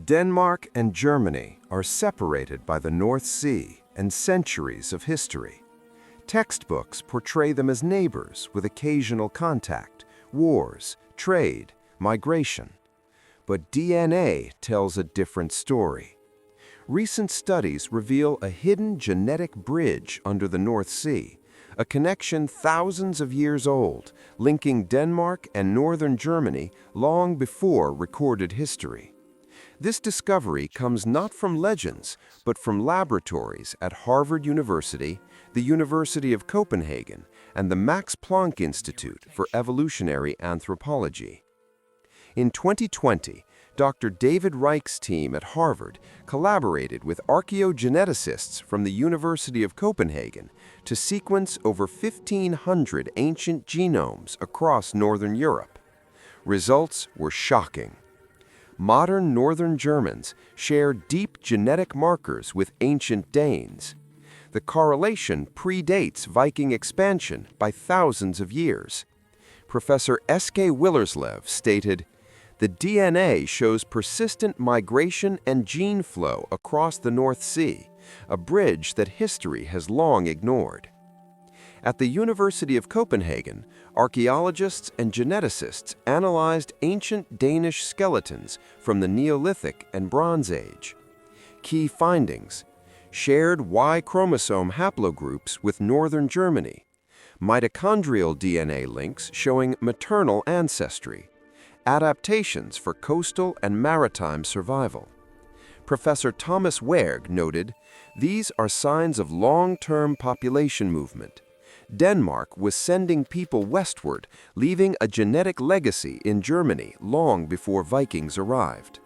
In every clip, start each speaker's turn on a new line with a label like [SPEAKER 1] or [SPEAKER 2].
[SPEAKER 1] Denmark and Germany are separated by the North Sea and centuries of history. Textbooks portray them as neighbors with occasional contact, wars, trade, migration. But DNA tells a different story. Recent studies reveal a hidden genetic bridge under the North Sea, a connection thousands of years old, linking Denmark and northern Germany long before recorded history. This discovery comes not from legends, but from laboratories at Harvard University, the University of Copenhagen, and the Max Planck Institute for Evolutionary Anthropology. In 2020, Dr. David Reich's team at Harvard collaborated with archaeogeneticists from the University of Copenhagen to sequence over 1,500 ancient genomes across northern Europe. Results were shocking. Modern northern Germans share deep genetic markers with ancient Danes. The correlation predates Viking expansion by thousands of years. Professor S.K. Willerslev stated, "The DNA shows persistent migration and gene flow across the North Sea, a bridge that history has long ignored." At the University of Copenhagen, archaeologists and geneticists analyzed ancient Danish skeletons from the Neolithic and Bronze Age. Key findings: shared Y chromosome haplogroups with northern Germany, mitochondrial DNA links showing maternal ancestry, adaptations for coastal and maritime survival. Professor Thomas Werg noted, "These are signs of long-term population movement. Denmark was sending people westward, leaving a genetic legacy in Germany long before Vikings arrived."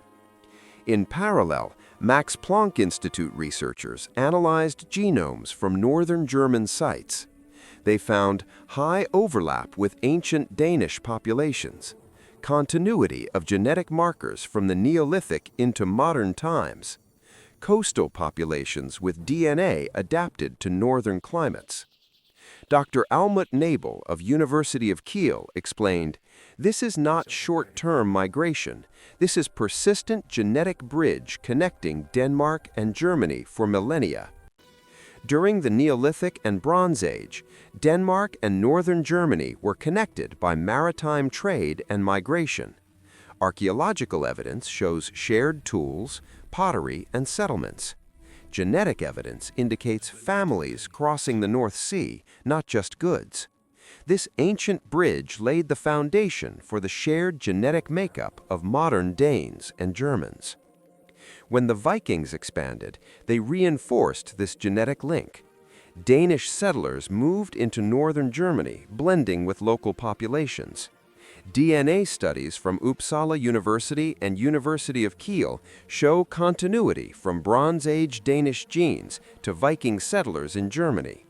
[SPEAKER 1] In parallel, Max Planck Institute researchers analyzed genomes from northern German sites. They found high overlap with ancient Danish populations, continuity of genetic markers from the Neolithic into modern times, coastal populations with DNA adapted to northern climates. Dr. Almut Nabel of University of Kiel explained, "This is not short-term migration. This is persistent genetic bridge connecting Denmark and Germany for millennia." During the Neolithic and Bronze Age, Denmark and northern Germany were connected by maritime trade and migration. Archaeological evidence shows shared tools, pottery, and settlements. Genetic evidence indicates families crossing the North Sea, not just goods. This ancient bridge laid the foundation for the shared genetic makeup of modern Danes and Germans. When the Vikings expanded, they reinforced this genetic link. Danish settlers moved into northern Germany, blending with local populations. DNA studies from Uppsala University and University of Kiel show continuity from Bronze Age Danish genes to Viking settlers in Germany.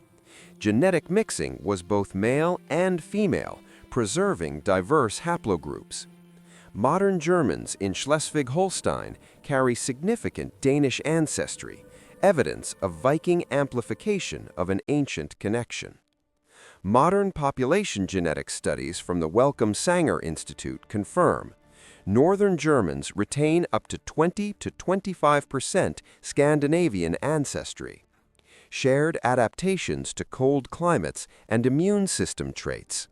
[SPEAKER 1] Genetic mixing was both male and female, preserving diverse haplogroups. Modern Germans in Schleswig-Holstein carry significant Danish ancestry, evidence of Viking amplification of an ancient connection. Modern population genetics studies from the Wellcome Sanger Institute confirm northern Germans retain up to 20 to 25% Scandinavian ancestry, shared adaptations to cold climates and immune system traits,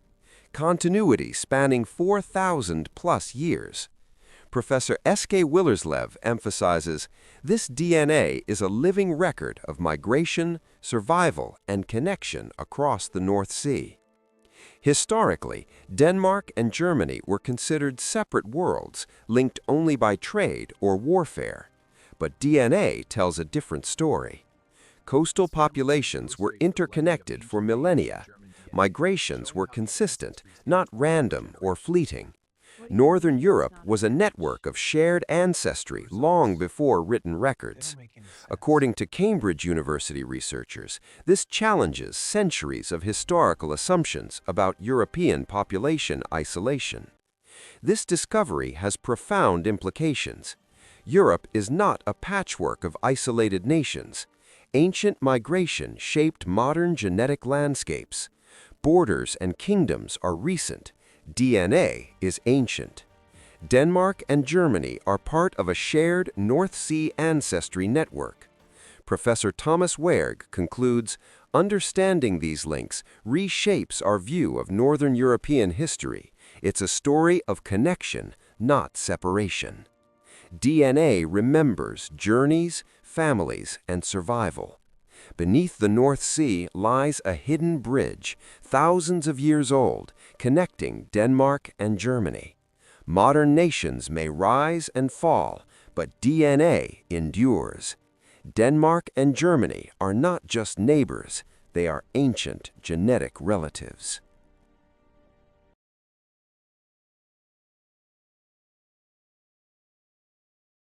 [SPEAKER 1] continuity spanning 4,000+ years. Professor S.K. Willerslev emphasizes, "This DNA is a living record of migration, survival, and connection across the North Sea." Historically, Denmark and Germany were considered separate worlds, linked only by trade or warfare. But DNA tells a different story. Coastal populations were interconnected for millennia. Migrations were consistent, not random or fleeting. Northern Europe was a network of shared ancestry long before written records. According to Cambridge University researchers, this challenges centuries of historical assumptions about European population isolation. This discovery has profound implications. Europe is not a patchwork of isolated nations. Ancient migration shaped modern genetic landscapes. Borders and kingdoms are recent. DNA is ancient. Denmark and Germany are part of a shared North Sea ancestry network. Professor Thomas Werg concludes, understanding these links reshapes our view of Northern European history. It's a story of connection, not separation. DNA remembers journeys, families, and survival. Beneath the North Sea lies a hidden bridge, thousands of years old, connecting Denmark and Germany. Modern nations may rise and fall, but DNA endures. Denmark and Germany are not just neighbors, they are ancient genetic relatives.